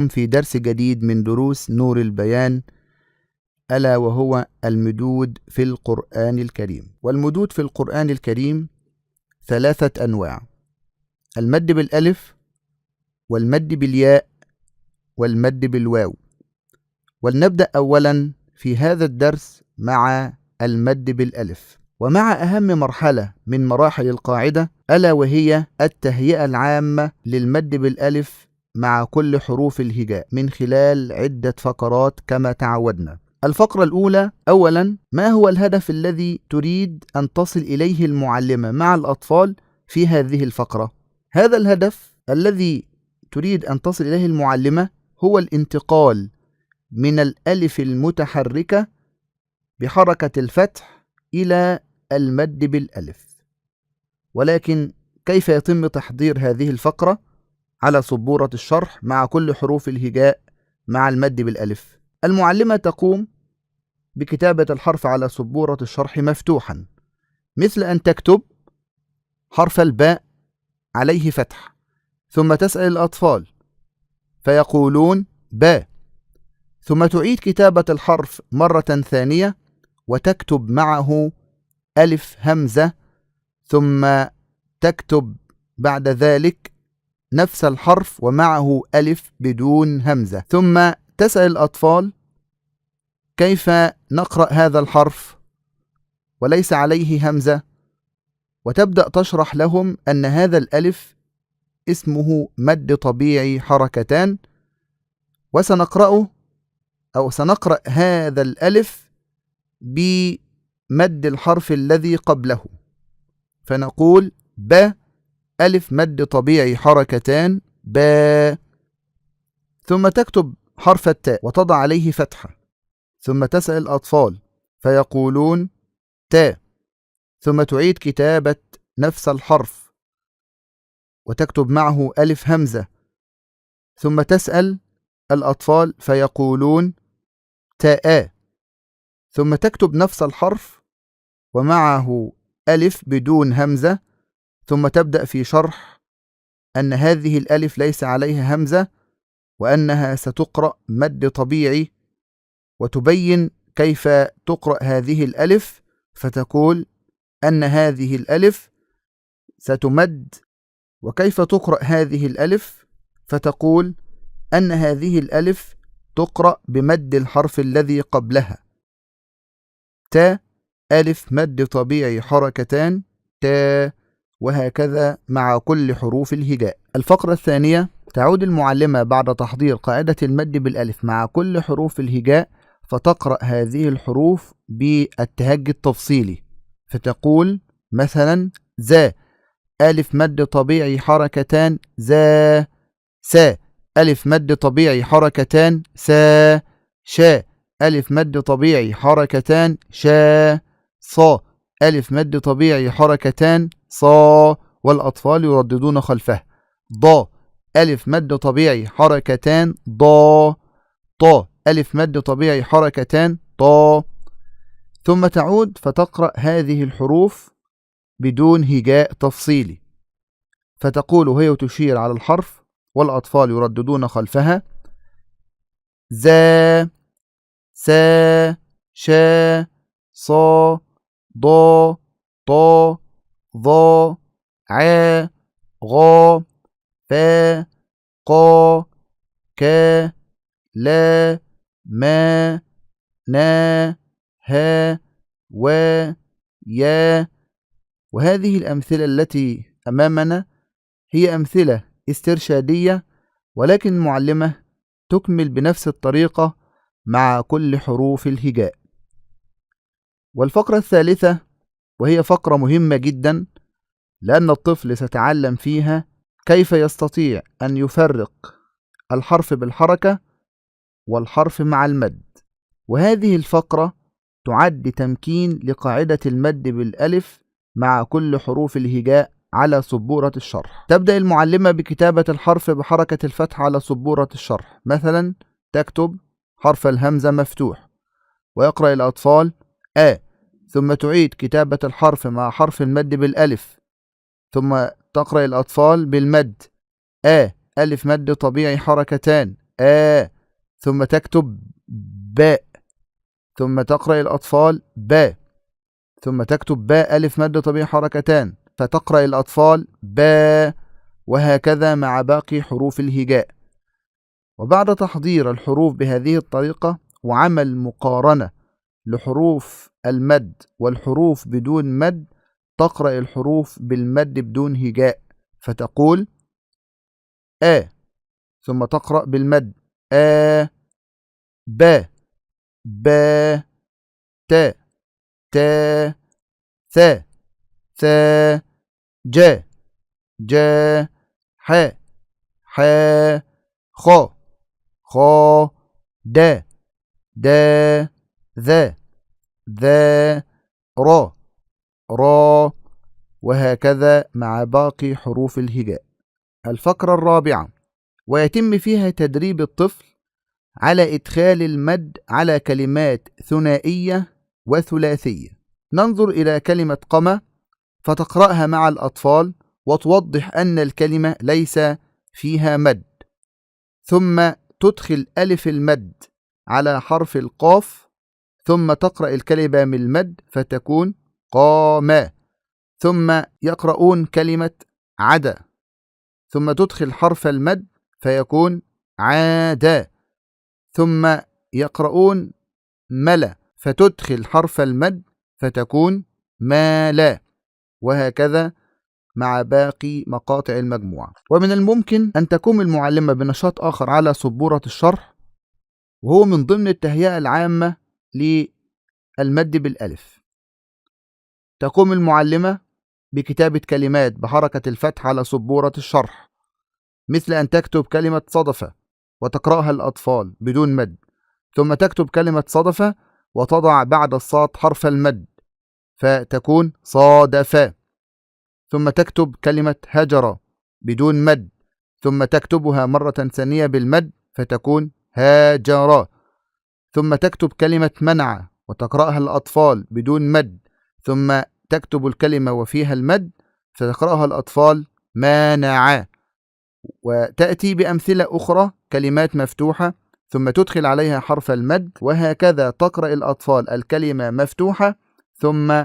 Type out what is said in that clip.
في درس جديد من دروس نور البيان، ألا وهو المدود في القرآن الكريم. والمدود في القرآن الكريم 3 أنواع: المد بالألف، والمد بالياء، والمد بالواو. ولنبدأ أولا في هذا الدرس مع المد بالألف، ومع أهم مرحلة من مراحل القاعدة، ألا وهي التهيئة العامة للمد بالألف مع كل حروف الهجاء من خلال عدة فقرات كما تعودنا. الفقرة الأولى: أولا، ما هو الهدف الذي تريد أن تصل إليه المعلمة مع الأطفال في هذه الفقرة؟ هذا الهدف الذي تريد أن تصل إليه المعلمة هو الانتقال من الألف المتحركة بحركة الفتح إلى المد بالألف. ولكن كيف يتم تحضير هذه الفقرة على سبورة الشرح مع كل حروف الهجاء مع المد بالألف؟ المعلمة تقوم بكتابة الحرف على سبورة الشرح مفتوحا، مثل أن تكتب حرف الباء عليه فتح، ثم تسأل الأطفال فيقولون باء، ثم تعيد كتابة الحرف مرة ثانية وتكتب معه ألف همزة، ثم تكتب بعد ذلك نفس الحرف ومعه ألف بدون همزة، ثم تسأل الأطفال كيف نقرأ هذا الحرف وليس عليه همزة، وتبدأ تشرح لهم أن هذا الألف اسمه مد طبيعي حركتان، سنقرأ هذا الألف بمد الحرف الذي قبله، فنقول ب ألف مد طبيعي حركتان با، ثم تكتب حرف التاء وتضع عليه فتحة، ثم تسأل الأطفال فيقولون تاء، ثم تعيد كتابة نفس الحرف وتكتب معه ألف همزة، ثم تسأل الأطفال فيقولون تاء، ثم تكتب نفس الحرف ومعه ألف بدون همزة، ثم تبدأ في شرح أن هذه الألف ليس عليها همزة وأنها ستقرأ مد طبيعي، وتبين كيف تقرأ هذه الألف، فتقول أن هذه الألف ستمد، وكيف تقرأ هذه الألف، فتقول أن هذه الألف تقرأ بمد الحرف الذي قبلها تا ألف مد طبيعي حركتان تا، وهكذا مع كل حروف الهجاء. الفقرة الثانية: تعود المعلمة بعد تحضير قاعدة المد بالألف مع كل حروف الهجاء فتقرأ هذه الحروف بالتهجي التفصيلي، فتقول مثلا زا ألف مد طبيعي حركتان زا، سا ألف مد طبيعي حركتان سا، شا ألف مد طبيعي حركتان شا، صا ألف مد طبيعي حركتان صا، والأطفال يرددون خلفه ضا ألف مد طبيعي حركتان ضا، طا ألف مد طبيعي حركتان طا. ثم تعود فتقرأ هذه الحروف بدون هجاء تفصيلي، فتقول وهي تشير على الحرف والأطفال يرددون خلفها زا سا شا صا ضا طا ظا عا غا فا قا كا لا ما نا ها وا يا. وهذه الأمثلة التي أمامنا هي أمثلة استرشادية، ولكن المعلمة تكمل بنفس الطريقة مع كل حروف الهجاء. والفقرة الثالثة، وهي فقرة مهمة جدا لأن الطفل سيتعلم فيها كيف يستطيع أن يفرق الحرف بالحركة والحرف مع المد، وهذه الفقرة تعد تمكين لقاعدة المد بالألف مع كل حروف الهجاء على سبورة الشرح. تبدأ المعلمة بكتابة الحرف بحركة الفتح على سبورة الشرح، مثلا تكتب حرف الهمزة مفتوح ويقرأ الأطفال ثم تعيد كتابة الحرف مع حرف المد بالألف، ثم تقرأ الأطفال بالمد ألف مد طبيعي حركتان ثم تكتب باء، ثم تقرأ الأطفال باء، ثم تكتب باء ألف مد طبيعي حركتان فتقرأ الأطفال باء، وهكذا مع باقي حروف الهجاء. وبعد تحضير الحروف بهذه الطريقة وعمل مقارنة لحروف المد والحروف بدون مد، تقرأ الحروف بالمد بدون هجاء فتقول ثم تقرأ بالمد با با تا تا ثا ثا جا جا ح ح خا خا دا دا ذا ذا را را، وهكذا مع باقي حروف الهجاء. الفقرة الرابعة، ويتم فيها تدريب الطفل على إدخال المد على كلمات ثنائية وثلاثية. ننظر إلى كلمة قمة فتقرأها مع الأطفال وتوضح أن الكلمة ليس فيها مد، ثم تدخل ألف المد على حرف القاف، ثم تقرأ الكلمة من المد فتكون قام، ثم يقرؤون كلمة عدا، ثم تدخل حرف المد فيكون عادا، ثم يقرؤون ملا فتدخل حرف المد فتكون مالا، وهكذا مع باقي مقاطع المجموعة. ومن الممكن أن تقوم المعلمة بنشاط آخر على سبورة الشرح، وهو من ضمن التهيئة العامة للمد بالألف. تقوم المعلمة بكتابة كلمات بحركة الفتح على سبورة الشرح، مثل أن تكتب كلمة صدفة وتقرأها الأطفال بدون مد، ثم تكتب كلمة صدفة وتضع بعد الصاد حرف المد فتكون صادفة، ثم تكتب كلمة هجر بدون مد، ثم تكتبها مرة ثانية بالمد فتكون هاجر، ثم تكتب كلمة منع وتقرأها الأطفال بدون مد، ثم تكتب الكلمة وفيها المد فتقرأها الأطفال مانع. وتأتي بأمثلة أخرى كلمات مفتوحة ثم تدخل عليها حرف المد، وهكذا تقرأ الأطفال الكلمة مفتوحة ثم